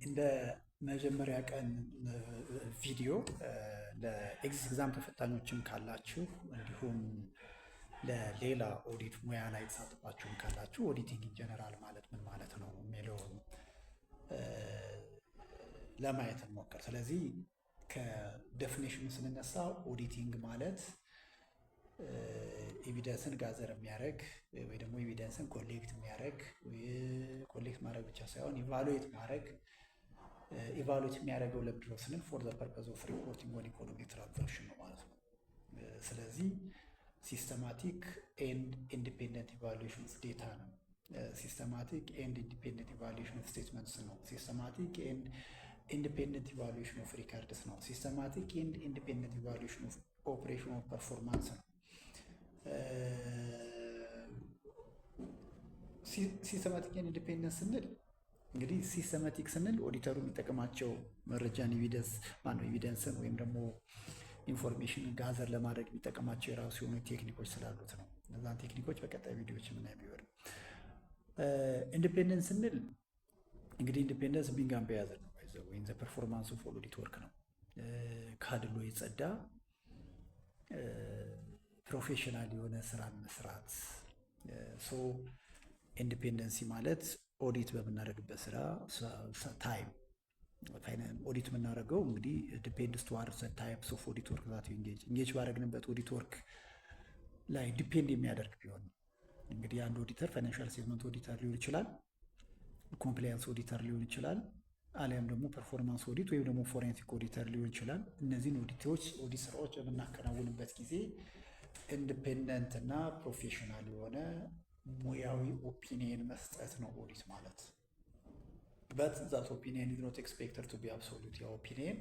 እንደ መጀመሪያ ቀን ቪዲዮ ለኤግዛም ተፈታኞችም ካላችሁ እንዲሁም ለሌላ ኦዲት ሙያ ላይ የተሳተፋችሁም ካላችሁ ኦዲቲንግ ጀነራል ማለት ምን ማለት ነው የሚለውን ለማየት እንሞክር። ስለዚህ ከዴፊኒሽኑ ስንነሳ ኦዲቲንግ ማለት ኤቪደንስን ጋዘር የሚያደርግ ወይ ደግሞ ኤቪደንስን ኮሌክት የሚያደርግ ኮሌክት ማድረግ ብቻ ሳይሆን ኢቫሉዌት ማድረግ ኢቫሉዌት የሚያደርገው ለምንድን ነው ስንል ፎር ዘ ፐርፐዝ ኦፍ ሪፖርቲንግ ኦን ኢኮኖሚክ ትራንዛክሽን ነው ማለት ነው። ስለዚህ ሲስተማቲክ ኤንድ ኢንዲፔንደንት ኢቫሉዌሽን ኦፍ ዴታ ነው። ሲስተማቲክ ኤንድ ኢንዲፔንደንት ኢቫሉዌሽን ኦፍ ስቴትመንትስ ነው። ሲስተማቲክ ኤንድ ኢንዲፔንደንት ኢቫሉዌሽን ኦፍ ሪካርድስ ነው። ሲስተማቲክ ኤንድ ኢንዲፔንደንት ኢቫሉዌሽን ኦፍ ኦፕሬሽን ኦፍ ፐርፎርማንስ ነው። ሲስተማቲክ ኤንድ ኢንዲፔንደንት ስንል እንግዲህ ሲስተማቲክ ስንል ኦዲተሩ የሚጠቀማቸው መረጃን ኤቪደንስን ወይም ደግሞ ኢንፎርሜሽን ጋዘር ለማድረግ የሚጠቀማቸው የራሱ የሆኑ ቴክኒኮች ስላሉት ነው። እነዛን ቴክኒኮች በቀጣይ ቪዲዮዎች የምናይ ቢሆንም ኢንዲፔንደንስ ስንል እንግዲህ ኢንዲፔንደንስ ቢንጋም በያዘ ነው ወይም ዘ ፐርፎርማንስ ኦፍ ኦዲት ወርክ ነው። ካድሎ የጸዳ ፕሮፌሽናል የሆነ ስራን መስራት። ሶ ኢንዲፔንደንሲ ማለት ኦዲት በምናደርግበት ስራ ታይም ኦዲት የምናደርገው እንግዲህ ዲፔንድስ ቱዋርድስ ዘ ታይፕስ ኦፍ ኦዲት ወርክ ዛት ኢንጌጅ ባደረግንበት ኦዲት ወርክ ላይ ዲፔንድ የሚያደርግ ቢሆን እንግዲህ አንድ ኦዲተር ፋይናንሻል ስቴትመንት ኦዲተር ሊሆን ይችላል፣ ኮምፕላያንስ ኦዲተር ሊሆን ይችላል፣ አሊያም ደግሞ ፐርፎርማንስ ኦዲት ወይም ደግሞ ፎሬንሲክ ኦዲተር ሊሆን ይችላል። እነዚህን ኦዲት ስራዎች በምናከናውንበት ጊዜ ኢንዲፔንደንት እና ፕሮፌሽናል የሆነ ሙያዊ ኦፒኒየን መስጠት ነው ኦዲት ማለት። በት ዛት ኦፒኒየን ኢዝ ኖት ኤክስፔክተድ ቱ ቢ አብሶሉት። ያ ኦፒኒየን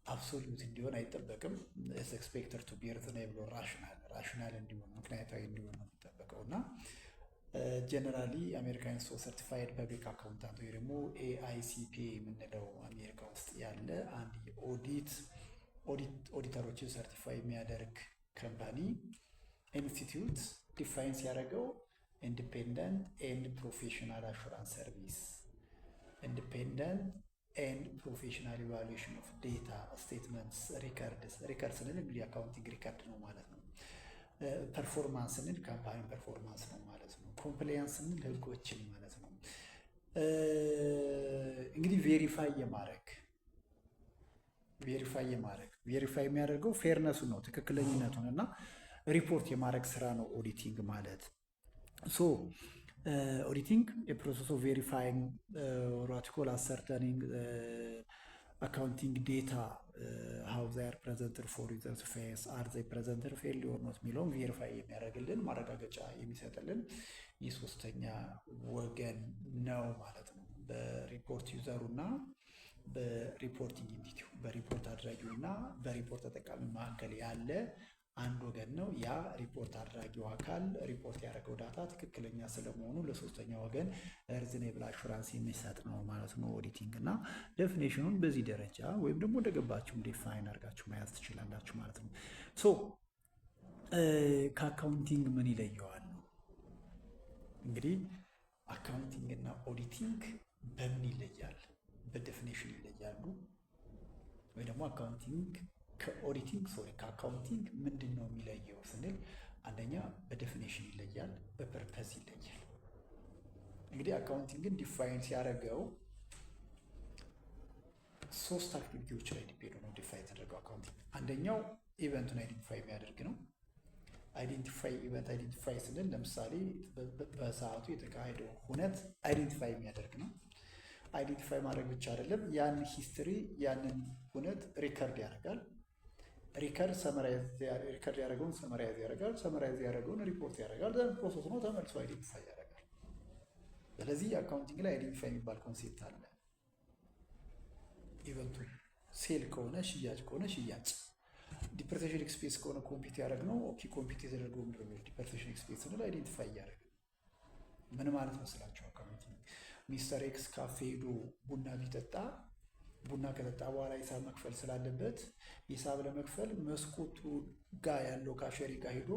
አብሶሉት እንዲሆን አይጠበቅም። ኢዝ ኤክስፔክተድ ቱ ቢ ሪዝነብል ራሽናል እንዲሆን ምክንያታዊ እንዲሆን ነው የሚጠበቀው እና ጀነራሊ አሜሪካን ሰርቲፋይድ ፐብሊክ አካውንታንት ወይ ደግሞ ኤአይሲፒ የምንለው አሜሪካ ውስጥ ያለ አንድ ኦዲተሮችን ሰርቲፋይ የሚያደርግ ካምፓኒ ኢንስቲትዩት ዲፋይን ሲያደርገው ኢንዲፔንደንት ኤንድ ፕሮፌሽናል አሹራንስ ሰርቪስ፣ ኢንዲፔንደንት ኤንድ ፕሮፌሽናል ኢቫሉዌሽን ኦፍ ዴታ ስቴትመንትስ፣ ሪከርድስ ስንል እንግዲህ አካውንቲንግ ሪከርድ ነው ማለት ነው። ፐርፎርማንስ ስንል ካምፓኒ ፐርፎርማንስ ነው ማለት ነው። ኮምፕላያንስ ስንል ህጎችን ማለት ነው። እንግዲህ ቬሪፋይ የሚያደርገው ፌርነሱን ነው ትክክለኝነቱን እና ሪፖርት የማድረግ ስራ ነው ኦዲቲንግ ማለት። ሶ ኦዲቲንግ የፕሮሰስ ኦፍ ቬሪፋይንግ ራቲኮል አሰርተኒንግ አካውንቲንግ ዴታ ሃው ዜይ አር ፕሬዘንትድ ፎር ዩዘርስ ፌስ አር ዜይ ፕሬዘንትድ ፌርሊ ኦር ኖት የሚለውን ቬሪፋይ የሚያደርግልን ማረጋገጫ የሚሰጥልን የሶስተኛ ወገን ነው ማለት ነው። በሪፖርት ዩዘሩ እና በሪፖርቲንግ ኢንቲቲው በሪፖርት አድራጊው እና በሪፖርት ተጠቃሚ መካከል ያለ አንድ ወገን ነው። ያ ሪፖርት አድራጊው አካል ሪፖርት ያደረገው ዳታ ትክክለኛ ስለመሆኑ ለሶስተኛ ወገን ሪዝኔብል አሹራንስ የሚሰጥ ነው ማለት ነው ኦዲቲንግ። እና ዴፊኒሽኑን በዚህ ደረጃ ወይም ደግሞ እንደገባችሁም ዲፋይን አድርጋችሁ መያዝ ትችላላችሁ ማለት ነው። ሶ ከአካውንቲንግ ምን ይለየዋል ነው እንግዲህ አካውንቲንግ እና ኦዲቲንግ በምን ይለያል? በዴፊኒሽን ይለያሉ ወይ ደግሞ አካውንቲንግ ከአካውንቲንግ ምንድን ነው የሚለየው ስንል አንደኛ በዴፊኒሽን ይለያል፣ በፐርፐዝ ይለያል። እንግዲህ አካውንቲንግን ዲፋይን ሲያደርገው ሶስት አክቲቪቲዎች ላይ ዲፔንድ ነው ዲፋይን የተደረገው አካውንቲንግ። አንደኛው ኢቨንቱን አይደንቲፋይ የሚያደርግ ነው። ኢቨንት አይደንቲፋይ ስንል ለምሳሌ በሰዓቱ የተካሄደው ሁነት አይደንቲፋይ የሚያደርግ ነው። አይደንቲፋይ ማድረግ ብቻ አይደለም፣ ያንን ሂስትሪ ያንን ሁነት ሪከርድ ያደርጋል። ሪከርድ ያደረገውን ሰመራይዝ ያደርጋል። ሰመራይዝ ያደረገውን ሪፖርት ያደርጋል። ዘን ፕሮሰስ ነው ተመልሶ አይደንቲፋይ ያደርጋል። ስለዚህ አካውንቲንግ ላይ አይደንቲፋይ የሚባል ኮንሴፕት አለ። ኢቨንቱ ሴል ከሆነ ሽያጭ ከሆነ ሽያጭ፣ ዲፕሬሴሽን ኤክስፔንስ ከሆነ ኮምፒት ያደረግነው ኮምፒት የተደረገው ምንድን ነው? ዲፕሬሴሽን ኤክስፔንስ ስንል አይደንቲፋይ እያደረግን ምን ማለት መስላችሁ? አካውንቲንግ ሚስተር ኤክስ ካፌ ሄዶ ቡና ቢጠጣ ቡና ከጠጣ በኋላ ሂሳብ መክፈል ስላለበት ሂሳብ ለመክፈል መስኮቱ ጋር ያለው ካሸሪ ጋር ሄዶ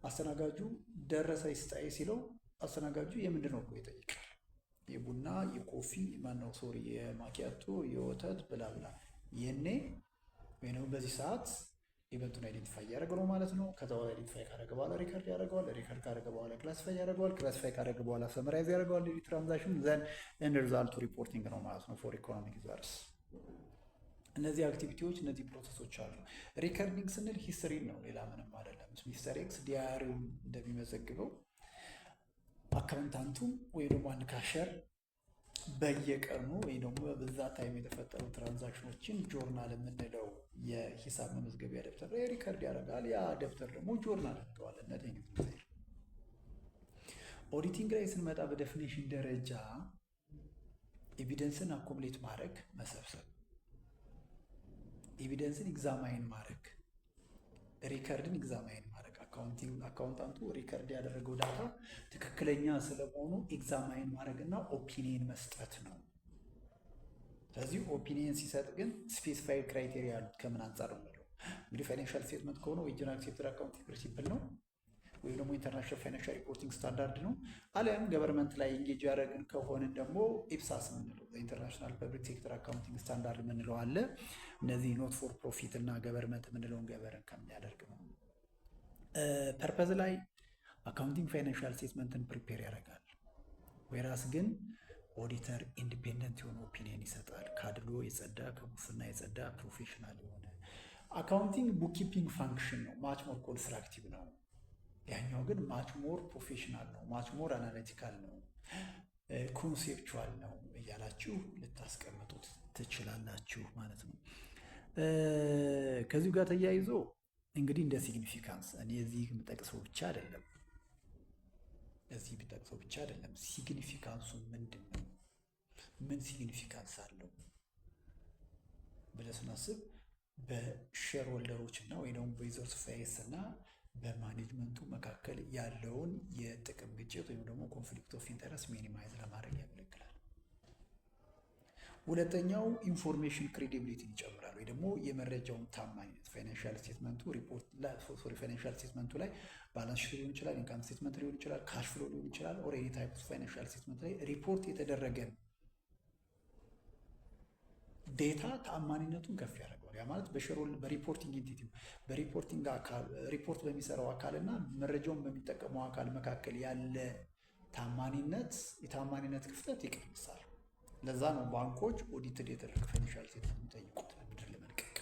አስተናጋጁ ደረሰ ይስጣይ ሲለው አስተናጋጁ የምንድን ነው ብሎ ይጠይቃል። የቡና የኮፊ ማነው ሶሪ የማኪያቶ የወተት ብላብላ የኔ ወይም በዚህ ሰዓት ኢቨንቱን አይዴንቲፋይ እያደረገ ነው ማለት ነው። ከዛ በኋላ አይዴንቲፋይ ካደረገ በኋላ ሪከርድ ያደርገዋል። ሪከርድ ካደረገ በኋላ ክላሲፋይ ያደርገዋል። ክላሲፋይ ካደረገ በኋላ ሰመራይዝ ያደርገዋል ትራንዛክሽን ዘን ኤንድ ሪዛልቱ ሪፖርቲንግ ነው ማለት ነው ፎር ኢኮኖሚክ ሪዛልትስ። እነዚህ አክቲቪቲዎች እነዚህ ፕሮሰሶች አሉ። ሪከርዲንግ ስንል ሂስትሪ ነው፣ ሌላ ምንም አይደለም። ሚስተር ኤክስ ዲያሪውን እንደሚመዘግበው አካውንታንቱ ወይ ደግሞ አንድ ካሸር በየቀኑ ወይ ደግሞ በዛ ታይም የተፈጠሩ ትራንዛክሽኖችን ጆርናል የምንለው የሂሳብ መመዝገቢያ ደብተር ላይ ሪከርድ ያደርጋል። ያ ደብተር ደግሞ ጆርናል እንለዋለን። ኦዲቲንግ ላይ ስንመጣ በዴፊኒሽን ደረጃ ኤቪደንስን አኮምሌት ማድረግ መሰብሰብ፣ ኤቪደንስን ኤግዛማይን ማድረግ፣ ሪከርድን ኤግዛማይን ማድረግ። አካውንታንቱ ሪከርድ ያደረገው ዳታ ትክክለኛ ስለመሆኑ ኤግዛማይን ማድረግ እና ኦፒኒየን መስጠት ነው። ስለዚህ ኦፒኒየን ሲሰጥ ግን ስፔሲፋይድ ክራይቴሪያ ያሉት ከምን አንጻር ነው? እንግዲህ ፋይናንሻል ስቴትመንት ከሆነ ኦሪጂናል አክሴፕትድ አካውንቲንግ ፕሪንሲፕል ነው ወይም ደግሞ ኢንተርናሽናል ፋይናንሻል ሪፖርቲንግ ስታንዳርድ ነው። አሊያም ገቨርንመንት ላይ ኢንጌጅ ያደረግን ከሆንን ደግሞ ኢፕሳስ የምንለው ኢንተርናሽናል ፐብሊክ ሴክተር አካውንቲንግ ስታንዳርድ የምንለው አለ። እነዚህ ኖት ፎር ፕሮፊት እና ገቨርንመንት የምንለውን ገቨርን ከሚያደርግ ነው። ፐርፐዝ ላይ አካውንቲንግ ፋይናንሻል ስቴትመንትን ፕሪፔር ያደርጋል። ወይራስ ግን ኦዲተር ኢንዲፔንደንት የሆነ ኦፒኒየን ይሰጣል። ከአድሎ የጸዳ ከሙስና የጸዳ ፕሮፌሽናል የሆነ አካውንቲንግ ቡክኪፒንግ ፋንክሽን ነው። ማች ሞር ኮንስትራክቲቭ ነው። ያኛው ግን ማች ሞር ፕሮፌሽናል ነው። ማች ሞር አናሊቲካል ነው። ኮንሴፕቹዋል ነው እያላችሁ ልታስቀምጡት ትችላላችሁ ማለት ነው። ከዚሁ ጋር ተያይዞ እንግዲህ እንደ ሲግኒፊካንስ እኔ እዚህ የምጠቅሰው ብቻ አይደለም፣ ሲግኒፊካንሱ ምንድን ነው? ምን ሲግኒፊካንስ አለው ብለህ ስናስብ በሼር ሆልደሮች እና ወይ ደግሞ በዩዘርስ ፌስ እና በማኔጅመንቱ መካከል ያለውን የጥቅም ግጭት ወይም ደግሞ ኮንፍሊክት ኦፍ ኢንተረስት ሚኒማይዝ ለማድረግ ያገለግላል። ሁለተኛው ኢንፎርሜሽን ክሬዲቢሊቲን ይጨምራል ወይ ደግሞ የመረጃውን ታማኝነት። ፋይናንሻል ስቴትመንቱ ላይ ባላንስ ሺት ሊሆን ይችላል፣ ኢንካም ስቴትመንት ሊሆን ይችላል፣ ካሽ ፍሎ ሊሆን ይችላል። ኦር ኤኒ ታይፕ ኦፍ ፋይናንሻል ስቴትመንት ላይ ሪፖርት የተደረገን ዴታ ተአማኒነቱን ከፍ ያደርገዋል። ያ ማለት በሪፖርቲንግ ኢንቲቲ በሪፖርቲንግ አካል ሪፖርት በሚሰራው አካል እና መረጃውን በሚጠቀመው አካል መካከል ያለ የታማኒነት ክፍተት ይቀንሳል። ለዛ ነው ባንኮች ኦዲትድ የተደረገ ፋይናንሻል ስቴትመንት የሚጠይቁት ብድር ለመልቀቅ።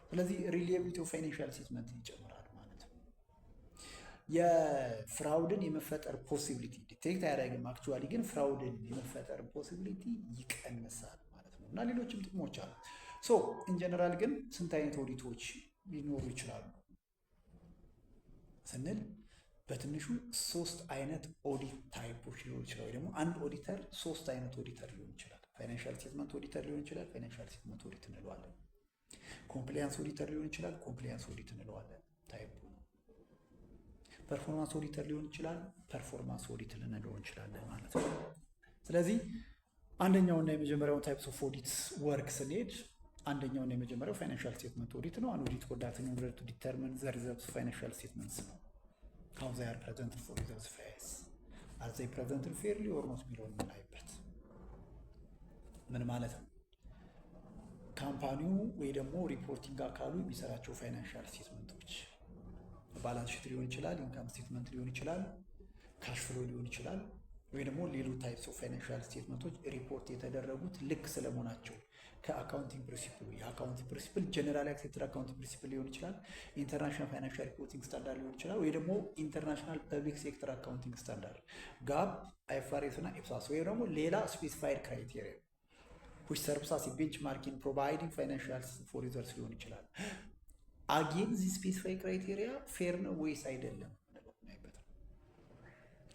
ስለዚህ ሪሊያቢሊቲ ኦፍ ፋይናንሻል ስቴትመንት ይጨምራል ማለት ነው። የፍራውድን የመፈጠር ፖሲቢሊቲ ዲቴክት አያደርግም አክቹዋሊ፣ ግን ፍራውድን የመፈጠር ፖሲቢሊቲ ይቀንሳል ማለት ነው። እና ሌሎችም ጥቅሞች አሉ። ሶ ኢንጀነራል ግን ስንት አይነት ኦዲቶች ሊኖሩ ይችላሉ ስንል በትንሹ 3 አይነት ኦዲት ታይፖች ሊሆን ይችላል። ወይ ደግሞ አንድ ኦዲተር 3 አይነት ኦዲተር ሊሆን ይችላል። ፋይናንሻል ስቴትመንት ኦዲተር ሊሆን ይችላል፣ ፋይናንሻል ስቴትመንት ኦዲት እንለዋለን። ኮምፕላያንስ ኦዲተር ሊሆን ይችላል፣ ኮምፕላያንስ ኦዲት እንለዋለን ታይፑ። ፐርፎርማንስ ኦዲተር ሊሆን ይችላል፣ ፐርፎርማንስ ኦዲት ልንለው እንችላለን ማለት ነው። ስለዚህ አንደኛውና የመጀመሪያውን ታይፕስ ኦፍ ኦዲት ወርክ ስንሄድ አንደኛውና የመጀመሪያው ፋይናንሻል ስቴትመንት ኦዲት ነው። አን ኦዲት ኮንዳክትድ ኢን ኦርደር ቱ ዲተርሚን ዘ ሪዘልትስ ኦፍ ፋይናንሻል ስቴትመንትስ ነው። how they are presented for users face, are they presented fairly or not የሚለውን የምናይበት ምን ማለት ነው? ካምፓኒው ወይ ደግሞ ሪፖርቲንግ አካሉ የሚሰራቸው ፋይናንሻል ስቴትመንቶች ባላንስ ሺት ሊሆን ይችላል፣ ኢንካም ስቴትመንት ሊሆን ይችላል፣ ካሽ ፍሎ ሊሆን ይችላል፣ ወይ ደግሞ ሌሎች ታይፕስ ኦፍ ፋይናንሻል ስቴትመንቶች ሪፖርት የተደረጉት ልክ ስለመሆናቸው ከአካውንቲንግ ፕሪንሲፕል የአካውንቲንግ ፕሪንሲፕል ጀነራል አክሴፕትድ አካውንቲንግ ፕሪንሲፕል ሊሆን ይችላል፣ ኢንተርናሽናል ፋይናንሻል ሪፖርቲንግ ስታንዳርድ ሊሆን ይችላል፣ ወይ ደግሞ ኢንተርናሽናል ፐብሊክ ሴክተር አካውንቲንግ ስታንዳርድ ጋፕ፣ አይኤፍአርኤስ እና ኢፕሳስ፣ ወይ ደግሞ ሌላ ስፔሲፋይድ ክራይቴሪያ which serves as a benchmark in providing financial for results ሊሆን ይችላል። አጌን ዚ ስፔሲፋይድ ክራይቴሪያ ፌር ነው ወይስ አይደለም እናይበት።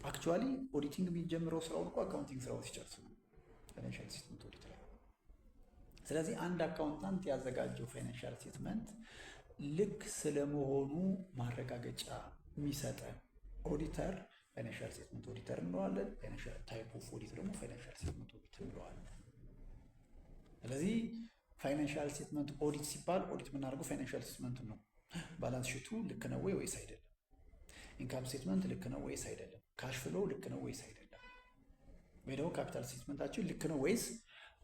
አክቹዋሊ ኦዲቲንግ የሚጀምረው ስራውን እኮ አካውንቲንግ ስራው ሲጨርስ ነው ፋይናንሻል ስቴትመንት ኦዲት ላይ። ስለዚህ አንድ አካውንታንት ያዘጋጀው ፋይናንሻል ስቴትመንት ልክ ስለመሆኑ ማረጋገጫ የሚሰጠን ኦዲተር ፋይናንሻል ስቴትመንት ኦዲተር እንለዋለን። ፋይናንሻል ታይፕ ኦፍ ኦዲት ደግሞ ፋይናንሻል ስቴትመንት ኦዲት እንለዋለን። ስለዚህ ፋይናንሻል ስቴትመንት ኦዲት ሲባል ኦዲት የምናደርገው ፋይናንሻል ስቴትመንት ነው። ባላንስ ሺቱ ልክ ነው ወይ ወይስ አይደለም? ኢንካም ስቴትመንት ልክ ነው ወይስ አይደለም? ካሽ ፍሎ ልክ ነው ወይስ አይደለም? ወይ ደግሞ ካፒታል ስቴትመንታችን ልክ ነው ወይስ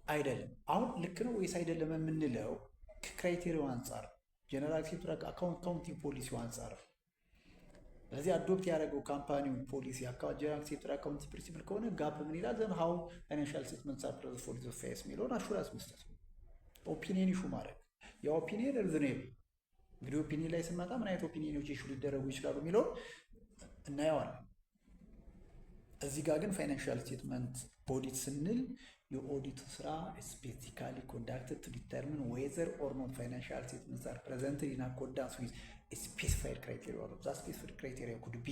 አይደለም። አሁን ልክ ነው ወይስ አይደለም የምንለው ከክራይቴሪያው አንጻር ጀነራል አክሴፕትድ አካውንቲንግ ፖሊሲው አንጻር። ስለዚህ አዶፕት ያደረገው ካምፓኒው ፖሊሲ ጀነራል አክሴፕትድ አካውንቲንግ ፕሪንሲፕል ከሆነ ጋፕ ምን ይላል? ዘን ሃው ፋይናንሻል ስቴትመንትስ አር ፕሬዘንትድ ፎር ዘ ፌስ የሚለውን አሹራንስ መስጠት ነው። ኦፒኒየን ኢሹ ማድረግ የኦፒኒየን ሪዝኔብል እንግዲህ ኦፒኒየን ላይ ስንመጣ ምን አይነት ኦፒኒየኖች ኢሹ ሊደረጉ ይችላሉ የሚለውን እናየዋለን። እዚህ ጋር ግን ፋይናንሻል ስቴትመንት ኦዲት ስንል የኦዲቱ ስራ ስፔሲፊካሊ ኮንዳክትድ ቱ ዲተርሚን ዌዘር ኦር ኖት ፋይናንሻል ስቴትመንትስ አር ፕሬዘንትድ ኢን አኮርዳንስ ዊዝ ስፔሲፋይድ ክራይቴሪያ ኦር ዛት ስፔሲፊክ ክራይቴሪያ ኩድ ቢ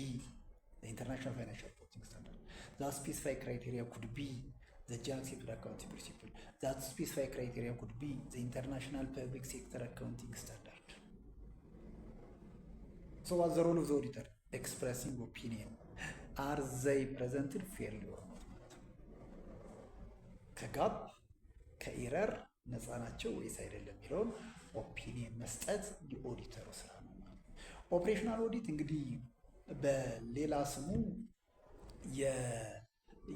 ዘ ኢንተርናሽናል ፋይናንሻል ሪፖርቲንግ ስታንዳርድ ዛት ስፔሲፋይድ ክራይቴሪያ ኩድ ቢ ዘ ጀነራል አክሴፕትድ አካውንቲንግ ፕሪንሲፕል ዛት ስፔሲፋይድ ክራይቴሪያ ኩድ ቢ ዘ ኢንተርናሽናል ፐብሊክ ሴክተር አካውንቲንግ ስታንዳርድ። ሶ ዋትስ ዘ ሮል ኦፍ ዘ ኦዲተር? ኤክስፕሬሲንግ ኦፒኒየን አር ዘይ ፕሬዘንትድ ፌርሊ ኦር ኖት ማለት ነው። ከጋፕ ከኢረር ነፃ ናቸው ወይስ አይደለም የሚለውን ኦፒኒየን መስጠት የኦዲተሩ ስራ ነው ማለት ነው። ኦፕሬሽናል ኦዲት እንግዲህ በሌላ ስሙ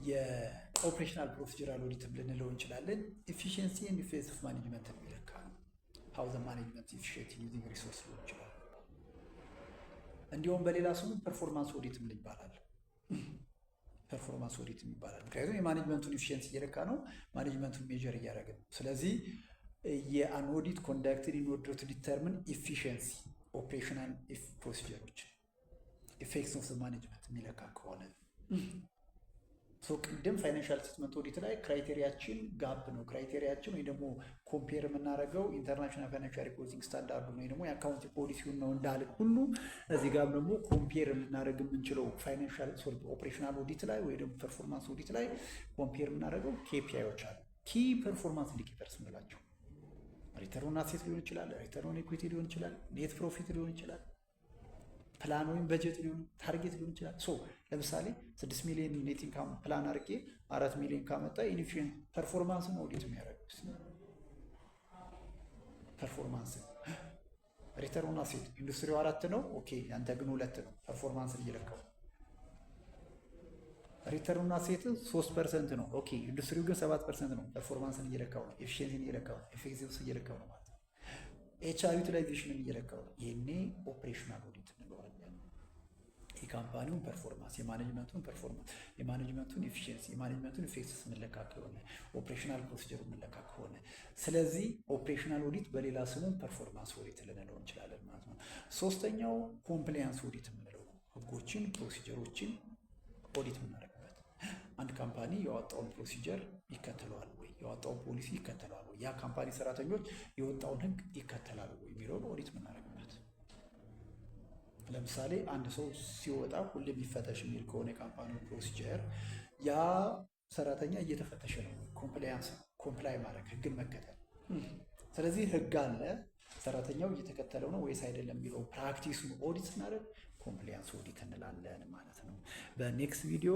የኦፕሬሽናል ፕሮሲጀራል ኦዲት ልንለው እንችላለን። ኤፊሽንሲ ኤንድ ኢፌክቲቭ ማኔጅመንት የሚለካ ነው። ሃው ዘ ማኔጅመንት ኢፊሽንት ዩዚንግ ሪሶርስ ሊሆን ይችላል። እንዲሁም በሌላ ስሙ ፐርፎርማንስ ኦዲት ይባላል። ፐርፎርማንስ ኦዲት ይባላል። ምክንያቱም የማኔጅመንቱን ኢፊሽንሲ እየለካ ነው፣ ማኔጅመንቱን ሜጀር እያደረገ ነው። ስለዚህ የአን ኦዲት ኮንዳክትድ ኢን ኦርደር ቱ ዲተርሚን ኢፊሽንሲ ኦፕሬሽናል ፕሮሲጀሮች ኢፌክትስ ኦፍ ማኔጅመንት የሚለካ ከሆነ ቅድም ፋይናንሻል ስቴትመንት ኦዲት ላይ ክራይቴሪያችን ጋፕ ነው። ክራይቴሪያችን ወይ ደግሞ ኮምፔር የምናደርገው ኢንተርናሽናል ፋይናንሻል ሪፖርቲንግ ስታንዳርዱ ነው ወይ ደግሞ የአካውንቲንግ ፖሊሲውን ነው እንዳልን ሁሉ እዚህ ጋር ደግሞ ኮምፔር ልናደርግ የምንችለው ፋይናንሻል ኦፕሬሽናል ኦዲት ላይ ወይ ደግሞ ፐርፎርማንስ ኦዲት ላይ ኮምፔር የምናደርገው ኬፒአይዎች አሉ። ኪ ፐርፎርማንስ ኢንዲኬተርስ እንላቸው። ሪተርን ኦን አሴት ሊሆን ይችላል፣ ሪተርን ኦን ኢኩዊቲ ሊሆን ይችላል፣ ኔት ፕሮፊት ሊሆን ይችላል፣ ፕላን ወይም በጀት ሊሆን ታርጌት ሊሆን ይችላል። ለምሳሌ 6 ሚሊዮን ኔት ኢንካም ፕላን አድርጌ 4 ሚሊዮን ካመጣ ኢንፊሽንት ፐርፎርማንስን ኦዲት የሚያደርጉት ፐርፎርማንስን። ሪተርን ኦን አሴት ኢንዱስትሪው 4 ነው፣ ኦኬ ያንተ ግን 2 ነው፣ ፐርፎርማንስን እየለካው። ሪተርን ኦን አሴት 3% ነው፣ ኦኬ ኢንዱስትሪው ግን 7% ነው፣ ፐርፎርማንስን እየለካው ነው፣ ኤፊሽንሲን እየለካው ነው፣ ኤፌክቲቭስ እየለካው ነው ማለት ነው። ኤችአር ዩቲላይዜሽንን እየለካው ነው። ይሄኔ ኦፕሬሽናል ኦዲት እንለዋለን። የካምፓኒውን ፐርፎርማንስ፣ የማኔጅመንቱን ፐርፎርማንስ፣ የማኔጅመንቱን ኤፊሽንሲ፣ የማኔጅመንቱን ኢፌክትስ የምንለካ ከሆነ ኦፕሬሽናል ፕሮሲጀሩ የምንለካ ከሆነ ስለዚህ ኦፕሬሽናል ኦዲት በሌላ ስሙ ፐርፎርማንስ ኦዲት ልንለው እንችላለን ማለት ነው። ሶስተኛው ኮምፕላያንስ ኦዲት የምንለው ህጎችን፣ ፕሮሲጀሮችን ኦዲት የምናደርግበት አንድ ካምፓኒ የወጣውን ፕሮሲጀር ይከተለዋል ወይ፣ የወጣውን ፖሊሲ ይከተለዋል ወይ፣ ያ ካምፓኒ ሰራተኞች የወጣውን ህግ ይከተላሉ ወይ የሚለውን ኦዲት የምናደርግበት። ለምሳሌ አንድ ሰው ሲወጣ ሁሌ የሚፈተሽ የሚል ከሆነ የካምፓኒው ፕሮሲጀር ያ ሰራተኛ እየተፈተሸ ነው፣ ኮምፕላያንስ ኮምፕላይ ማድረግ ህግን መከተል። ስለዚህ ህግ አለ፣ ሰራተኛው እየተከተለው ነው ወይስ አይደለም የሚለው ፕራክቲሱን ኦዲት ስናደርግ ኮምፕላያንስ ኦዲት እንላለን ማለት ነው። በኔክስት ቪዲዮ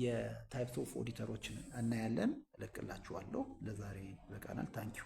የታይፕስ ኦፍ ኦዲተሮችን እናያለን፣ እለቅላችኋለሁ። ለዛሬ በቃናል። ታንኪዩ